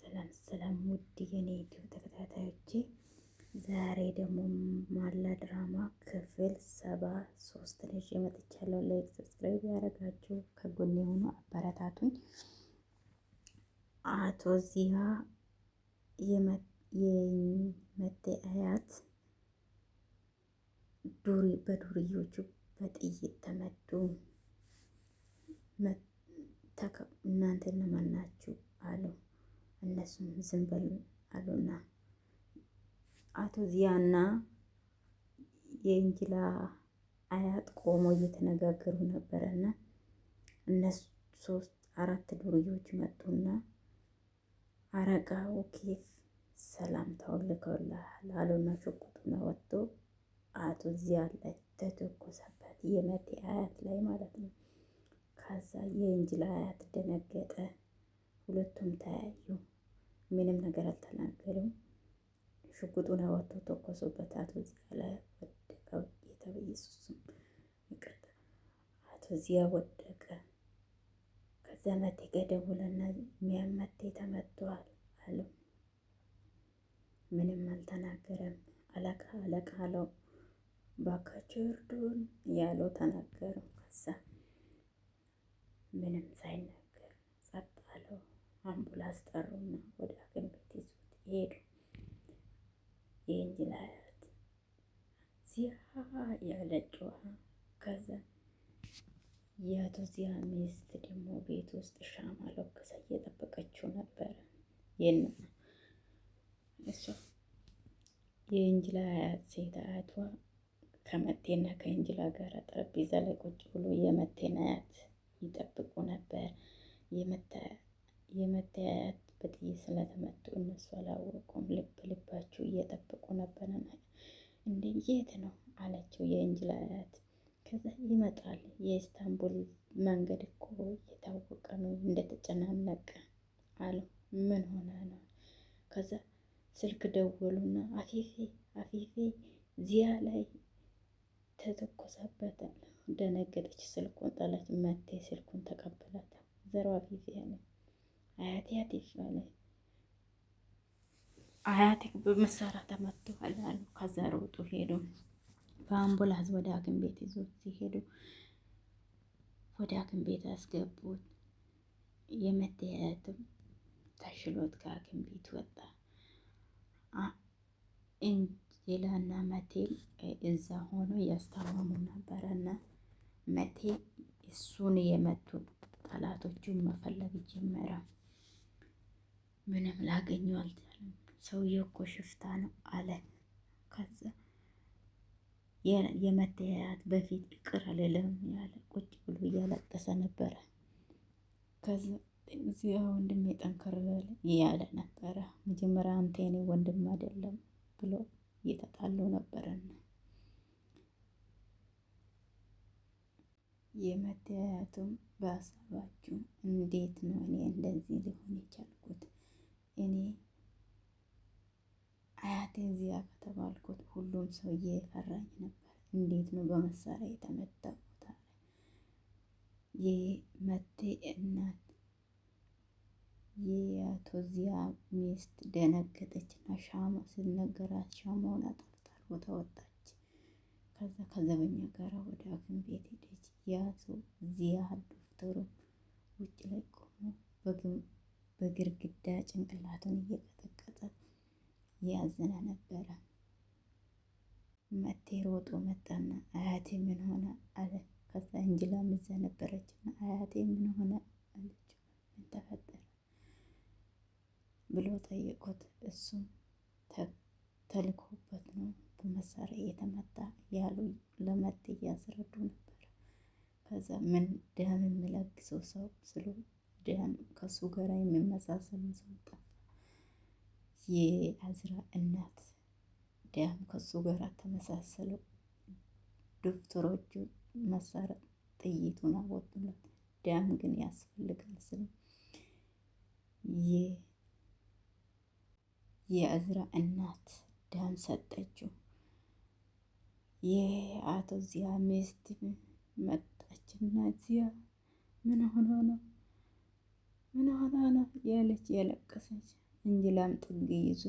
ሰላም ሰላም ውድ የኔ ዩቲዩብ ተከታታዮቼ፣ ዛሬ ደግሞ ማላ ድራማ ክፍል 73 ልጅ መጥቻለሁ። ላይክ ሰብስክራይብ ያደረጋችሁ ከጎን የሆኑ አበረታቱኝ። አቶ ዚያ የመቴ አያት በዱርዮቹ በጥይት ተመቱ። እናንተ እነማን ናችሁ አሉ። እነሱም ዝም በሉ አሉና አቶ ዚያና የእንጅላ አያት ቆሞ እየተነጋገሩ ነበረና እነሱ 3-4 ዱርዮች መጡና አረጋ ኬፍ ሰላምታውን ልከውልሃል አሉና ሽጉጡን ወጥቶ አቶ ዚያ ላይ ተተኮሰበት፣ የመቴ አያት ላይ ማለት ነው። ከዛ የእንጅላ አያት ደነገጠ። ሁለቱም ተያዩ። ምንም ነገር አልተናገሩም። ሽጉጡን አወጥቶ ተኮሱበት። አቶ ዚያ ላይ ወደቀ። ጌታ በኢየሱስም ይቅርታ፣ አቶ ዚያ ወደቀ። ከዛ መቴ ገደቡልና ሚያመቴ ተመቷል አሉ። ምንም አልተናገረም። አለቃ አለቃ አለው። ባካቸው እርዱን ያለው ተናገሩ። ከዛ ምንም ሳይናገር ጸጥ አለው። አምቡላንስ ጠሩና ወደ ሐኪም ቤት ይዞት ሄዱ። የእንጅላ አያት ዚያ ያለችዋ። ከዛ የአቶ ዚያ ሚስት ደግሞ ቤት ውስጥ ሻማ ለኩሳ እየጠበቀችው ነበረ። እሷ የእንጅላ አያት ሴት አያቷ ከመቴና ከእንጅላ ጋር ጠረጴዛ ላይ ቁጭ ብሎ የመቴን አያት ይጠብቁ ነበር። የመቴ አያት በጥይት ስለተመቱ እነሱ አላወቁም። ልባቸው እየጠበቁ ነበር። እንዴ የት ነው አለችው የእንጅላ አያት። ከዛ ይመጣል፣ የኢስታንቡል መንገድ እኮ የታወቀ ነው እንደተጨናነቀ አለው። ምን ሆነ ነው? ከዛ ስልክ ደወሉና አፊፌ ዚያ ላይ ተተኮሰበት። ደነገጠች። ስልኩን ጣለች። መቴ ስልኩን ተቀበላት። ዘሮ አፊፌ ያለ አያቴ አቲፍ አለ። አያቴ በመሳሪያ ተመቷል አሉ። ከዛ ሮጡ ሄዱ። በአምቡላንስ ወደ ሐኪም ቤት ይዞት ሲሄዱ ወደ ሐኪም ቤት አስገቡት። የመቴ አያትም ተሽሎት ከሐኪም ቤት ወጣ። እንጅላና መቴ እዛ ሆኖ እያስታመሙ ነበረና መቴ እሱን የመቱ ጠላቶቹን መፈለግ ጀመረ። ምንም ላገኘው አልቻለም። ሰውየው እኮ ሽፍታ ነው አለ። ከዛ የመቴ አያት በፊት ይቅር አልልም ያለ ቁጭ ብሎ እያለቀሰ ነበረ። ከዛ እዚያ ወንድሜ ጠንከር እያለ ነበረ። መጀመሪያ አንተ የኔ ወንድም አይደለም ብሎ እየተጣሉ ነበረና የመቴ አያቱም በሀሳባችሁ እንዴት ነው እኔ እንደዚህ ሊሆን የቻልኩት? እኔ አያቴ እዚያ ከተባልኩት ሁሉም ሰውዬ የፈራኝ ነበር። እንዴት ነው በመሳሪያ የተመታሁት? የመቴ እናት የአቶ ዚያ ሚስት ደነገጠችና ሻማ ሲነገራት ሻማውን አጠፍታ ሮጣ ወጣች። ከዛ ከዘበኛ ጋር ወደ ሐኪም ቤት ሄደች። ያዙ ዚያ ዶክተሩ ውጭ ላይ ቆሞ በግርግዳ ጭንቅላቱን እየቀጠቀጠ ያዘነ ነበረ። መቴ ሮጦ መጣና አያቴ ምን ሆነ አለ። ከዛ እንጅላ ምዛ ነበረችና አያቴ ምን ሆነ አለችው። ምን ተፈጠረ ብሎ ጠየቁት። እሱም ተልኮበት ነው በመሳሪያ እየተመታ ያሉ ለመቴ እያስረዱ ነበር። ከዛ ምን ደም የሚለግሰው ሰው ስሉ ደም ከሱ ጋር የሚመሳሰል ሰው ጠፋ። የአዝራ እናት ደም ከሱ ጋር ተመሳሰሉ። ዶክተሮቹ መሳሪያ ጥይቱን አወጡለት። ደም ግን ያስፈልጋል ስለ የአዝራ እናት ደም ሰጠችው። የአቶ ዚያ ሚስት መጣችና ዚያ ምን ሆኖ ነው ያለች ያለቀሰች። እንጅላም ጥግ ይዞ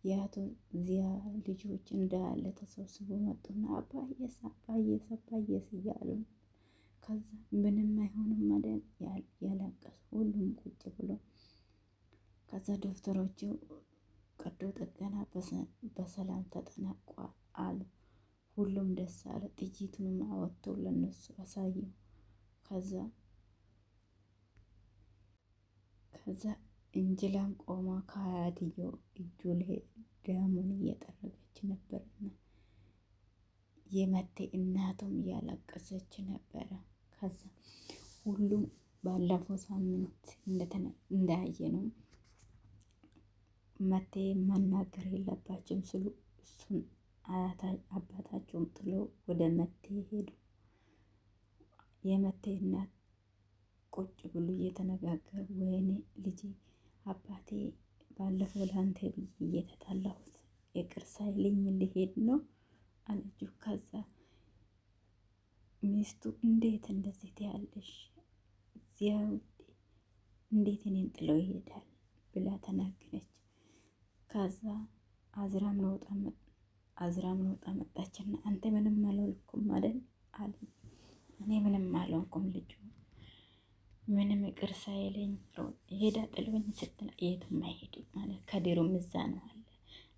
የአቶ ዚያ ልጆች እንዳለ ተሰብስቦ መጡና አባዬስ አባዬስ አባዬስ እያሉ ከዛ ምንም አይሆንም ማደን ያለቀሱ ሁሉም ቁጭ ብሎ ከዛ ዶክተሮቹ ቀዶ ጥገና በሰላም ተጠናቋል አሉ። ሁሉም ደስ አለ። ጥይቱንም አወጥቶ ለነሱ አሳየው። ከዛ እንጅላም ቆማ ከአያትየው እጁ ላይ ደሙን እየጠረገች ነበርና የመቴ እናቱም እያለቀሰች ነበረ። ከዛ ሁሉም ባለፈው ሳምንት እንዳየ ነው መቴ መናገር የለባቸውም ስሉ እሱን አባታቸውም ጥሎ ወደ መቴ ሄዱ። የመቴ እናት ቁጭ ብሎ እየተነጋገሩ ወይኔ ልጄ አባቴ ባለፈው ለአንተ ብዬ እየተጣላሁት ይቅር ሳይልኝ ሊሄድ ነው አለችው። ከዛ ሚስቱ እንዴት እንደዚህ ትያለሽ? እዚያው እንዴት እኔን ጥሎ ይሄዳል ብላ ተናገረች። ከዛ አዝራም ለውጣ መጣችና አንተ ምንም አልሆንኩም አይደል አለ። እኔ ምንም አልሆንኩም ልጁ ምንም ይቅር ሳይለኝ ሄዳ ጥሎኝ ስትል የትም አይሄድም ማለት ከድሩም እዛ ነው አለ።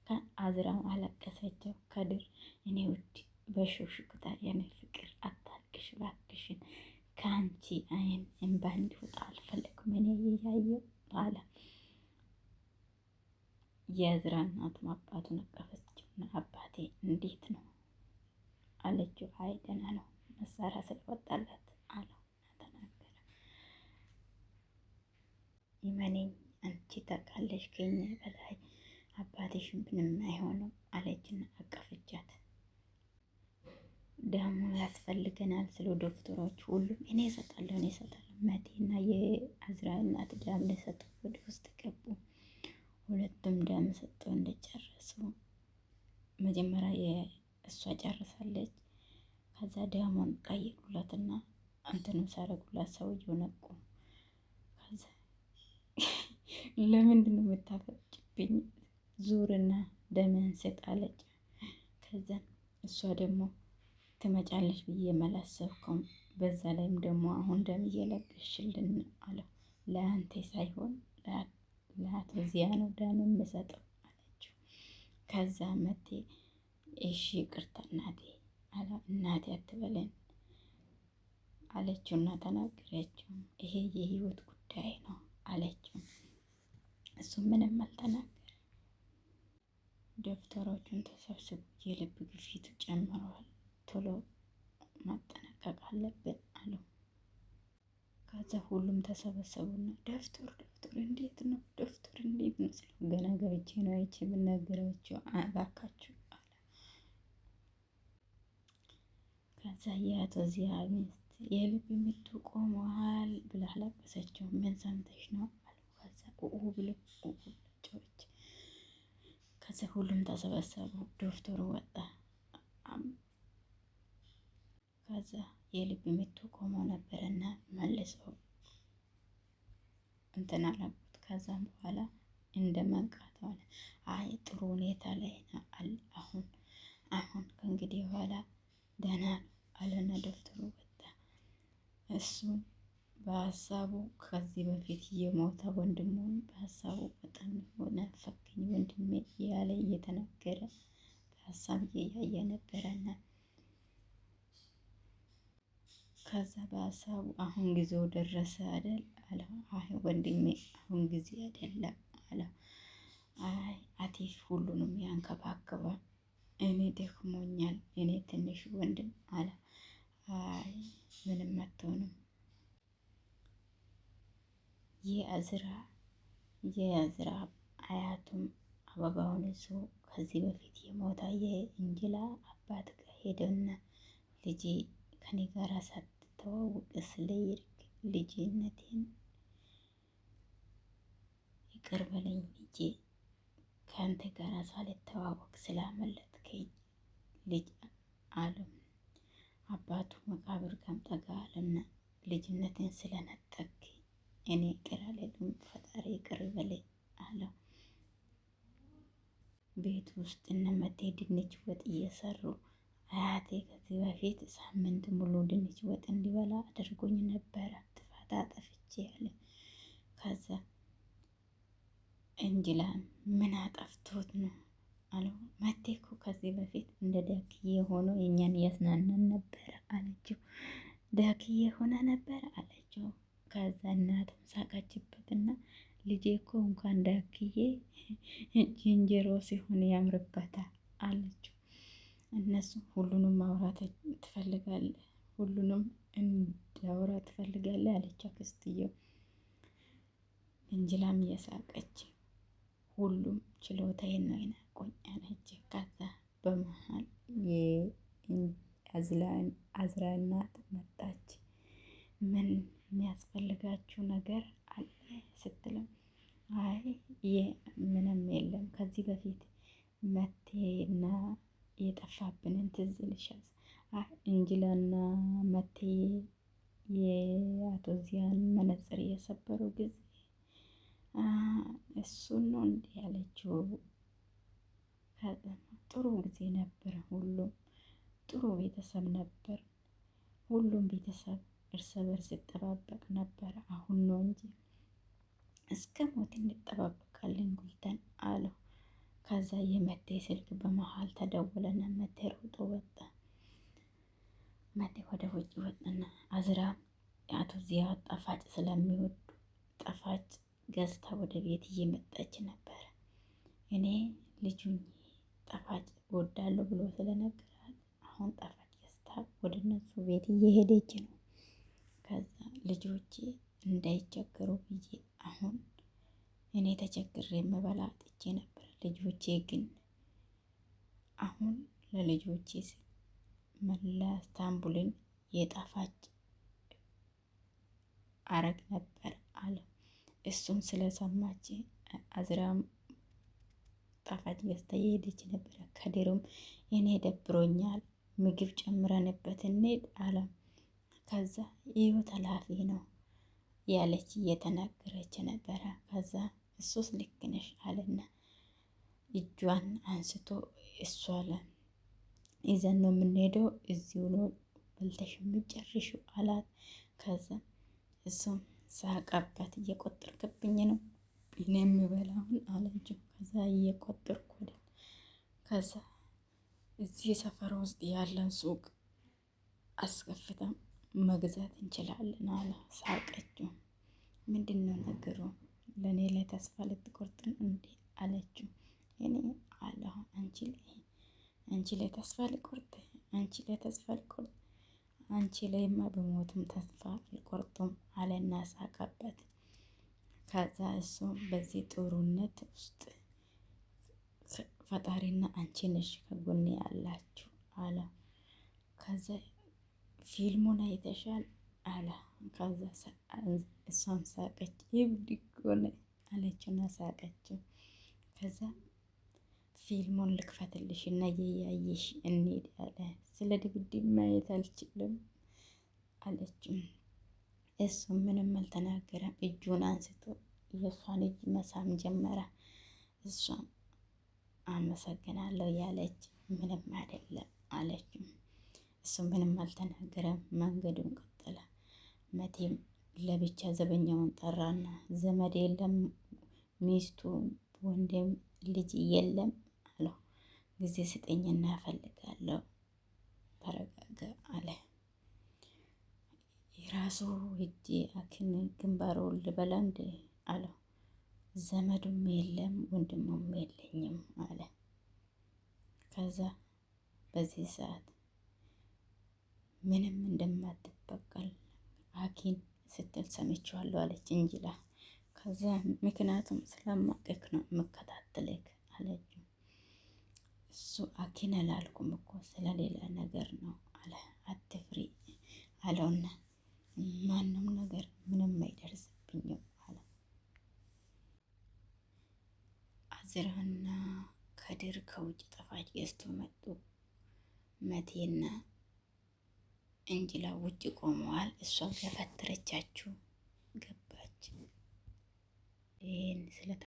ከአዝራም አለቀሰችው። ከድር እኔ ውድ በሹክሹክታ የኔ ፍቅር አታልቅሽ እባክሽን፣ ከአንቺ አይን እንባ እንዲወጣ አልፈለግም እኔ እያየሁ አለ። የእዝራ እናቱም አባቱን አቀፈችውና አባቴ እንዴት ነው አለችው። አይ ደህና ነው መሳሪያ ስለወጣለት አለው ተናገረ። ይመነኝ አንቺ ታውቃለሽ ከኛ በላይ አባቴሽን ምንም አይሆንም አለችና አቀፈቻት። ደግሞ ያስፈልገናል ስለ ዶክተሮች ሁሉም እኔ እሰጣለሁ መቴና የእዝራ እናት ደም ሊሰጡ ወደ ውስጥ ገቡ። ሁለቱም ደም ሰጠው እንደጨረሱ መጀመሪያ እሷ ጨርሳለች። ከዛ ደሙን ቀይሩላትና እንትኑ ሳረጉላት ሰውየው ነቁ። ከዛ ለምንድን ነው የምታፈጭብኝ? ዙርና ደምን ስጣለች። ከዛ እሷ ደግሞ ትመጫለች ብዬ መላሰብኩም በዛ ላይም ደግሞ አሁን ደም እየለገሽልን አለው። ለአንተ ሳይሆን ለአቶ ዚያ ነው ደም የምሰጠው አለችው። ከዛ መቴ እሺ ይቅርታ እናቴ እናቴ አትበለን አለችውና ተናገረችው። ይሄ የህይወት ጉዳይ ነው አለችው። እሱ ምንም አልተናገረም። ዶክተሮቹን ተሰብስቡ የልብ ግፊቱ ጨምረዋል፣ ቶሎ ማጠናቀቅ አለብን አሉ። ከዛ ሁሉም ተሰበሰቡና ዶክተር እንዴት ነው ዶክተር እንዴት ነው ስለ ገና ገብቼ ነው አይቼ የምናገራቸው እባካችሁ አለ። ከዛ የአቶ ዚያ ሚስት የልብ ምቱ ቆመዋል ብላ አለቀሰችው። ምን ሰምተሽ ነው አሉ። ከዛ ብሎ ጮች። ከዛ ሁሉም ተሰበሰቡ። ዶክተሩ ወጣ። ከዛ የልብ ምቱ ቆሞ ነበርና መልሰው እንትን አላልኩት። ከዛም በኋላ እንደ መንቃት ሆነ። አይ ጥሩ ሁኔታ ላይ ነው አሁን ከእንግዲህ በኋላ ደህና አለና ዶክተሩ ወጣ። እሱ በሀሳቡ ከዚህ በፊት የሞተ ወንድሙን በሀሳቡ በጣም ሆነ ፈክኝ ወንድሜ እያለ እየተናገረ በሀሳብ እያየ ነበረና ከዛ በሀሳቡ አሁን ጊዜው ደረሰ አይደል አለ። አይ ወንድሜ አሁን ጊዜ አይደለም አለ። አይ አቲፍ ሁሉንም ያንከባክባል፣ እኔ ደክሞኛል፣ እኔ ትንሽ ወንድም አለ። አይ ምንም አትሆንም። የእዝራ አያቱም አበባውን ይዞ ከዚህ በፊት የሞታ የእንጅላ አባት ጋር ሄደና ልጄ ከኔ ጋር ሳትተዋወቅ ስለይርግ ልጅነቴን ይቅር በለኝ ልጄ፣ ከአንተ ጋር ሳልተዋወቅ ስላመለጥከኝ ልጅ አለም። አባቱ መቃብር ጋም ጠጋ አለና ልጅነትን ስለነጠቅ እኔ ይቅር አልልም፣ ፈጣሪ ይቅር በለኝ አለው። ቤት ውስጥ እነመቴ ድንች ወጥ እየሰሩ አያቴ ከዚህ በፊት ሳምንት ሙሉ ድንች ወጥ እንዲበላ አድርጎኝ ነበረ። ጥፋት አጠፍቼ ያለ ከዛ እንጅላን ምን አጠፍቶት ነው አለው። መቴ እኮ ከዚህ በፊት እንደ ዳክዬ ሆኖ የኛን እያዝናናን ነበረ አለችው። ዳክዬ ሆነ ነበር አለችው። ከዛ እናትም ሳቀችበትና ልጄ እኮ እንኳን ዳክዬ ዝንጀሮ ሲሆን ያምርበታል አለችው። እነሱ ሁሉንም ማውራት ትፈልጋለህ፣ ሁሉንም እንዳውራ ትፈልጋለህ አለች አክስትየው። እንጅላም እየሳቀች ሁሉም ችሎታዬን ነው ይናቁኝ አለች። ከዛ በመሀል የአዝራ እናት መጣች። ምን የሚያስፈልጋችሁ ነገር አለ ስትልም አይ ምንም የለም ከዚህ በፊት መቴና የጠፋብንን ትዝ ይልሻል? እንጅላና መቴ የአቶ ዚያን መነጽር እየሰበሩ ጊዜ እሱን ነው እንዲህ ያለችው። ጥሩ ጊዜ ነበር። ሁሉም ጥሩ ቤተሰብ ነበር። ሁሉም ቤተሰብ እርስ በርስ ይጠባበቅ ነበር። አሁን ነው እንጂ እስከ ሞት እንጠባበቃለን ጉልተን አለው። ከዛ የመቴ ስልክ በመሀል ተደወለና መቴ ሮጦ ወጣ። መቴ ወደ ውጭ ወጣና አዝራ አቶ ዚያ ጣፋጭ ስለሚወዱ ጣፋጭ ገዝታ ወደ ቤት እየመጣች ነበር። እኔ ልጁን ጣፋጭ እወዳለሁ ብሎ ስለነገራት አሁን ጣፋጭ ገዝታ ወደ እነሱ ቤት እየሄደች ነው። ከዛ ልጆቼ እንዳይቸገሩ ብዬ አሁን እኔ ተቸግሬ የምበላ አጥቼ ነበር። ልጆቼ ግን አሁን ለልጆቼ መላ እስታንቡልን የጣፋጭ አረግ ነበር አለ። እሱም ስለሰማች አዝራም ጣፋጭ ገዝታ የሄደች ነበረ። ከድሩም እኔ ደብሮኛል ምግብ ጨምረንበት እንሂድ አለ። ከዛ ህይወት ኃላፊ ነው ያለች እየተናገረች ነበረ። ከዛ እሱስ ልክ ነሽ አለና እጇን አንስቶ እሷ ይዘን ነው የምንሄደው እዚሁ ነው በልተሽ የምጨርሺው አላት። ከዛ እሱም ሳቀባት እየቆጠርክብኝ ነው እኔ የምበላውን አለችው። ከዛ እየቆጠርኩ አይደል። ከዛ እዚህ ሰፈር ውስጥ ያለን ሱቅ አስከፍተን መግዛት እንችላለን አለ። ሳቀችው። ምንድን ነው ነገሩ? ለእኔ ላይ ተስፋ ልትቆርጥ ነው እንዴ አለችው። እኔ አለሁ አንቺ ላይ ተስፋ ልቆርጥ አንቺ ላይማ በሞትም ተስፋ አልቆርጡም አለና ሳቀበት። ከዛ እሱ በዚህ ጥሩነት ውስጥ ፈጣሪና አንቺ ነሽ ከጎኔ ያላችሁ አለ። ከዛ ፊልሙን አይተሻል አለ። ከዛ እሷም ሳቀች። ይብድ እኮ ነው አለችና ሳቀችው። ከዛ ፊልሙን ልክፈትልሽ እና እያየሽ እንሂድ አለ። ስለ ድብድብ ማየት አልችልም አለችው። እሱ ምንም አልተናገረም። እጁን አንስቶ የእሷን እጅ መሳም ጀመረ። እሷም አመሰግናለሁ ያለች ምንም አይደለም አለችው። እሱ ምንም አልተናገረም። መንገዱን ቀጠለ። መቴም ለብቻ ዘበኛውን ጠራና ዘመድ የለም ሚስቱ ወንድም ልጅ የለም አለው። ጊዜ ስጠኝና እፈልጋለሁ ተረጋጋ አለ። የራሱ ሂጄ አክን ግንባሮ ልበላ እንደ አለው። ዘመዱም የለም ወንድሙም የለኝም አለ። ከዛ በዚህ ሰዓት ምንም እንደማትበቀል አኪን ስትል ሰምቼዋለሁ አለች እንጅላ። ከዛ ምክንያቱም ስለማቀክ ነው የምከታተልክ አለችው። እሱ አኪን አላልኩም እኮ ስለሌላ ነገር ነው አለ። አትፍሪ አለውና ማንም ነገር ምንም አይደርስብኝም አለ። አዝራና ከድር ከውጭ ጣፋጭ ገዝቶ መጡ። መቴና እንጅላ ውጭ ቆመዋል። እሷ ገፈተረቻችሁ ገባች። ይህን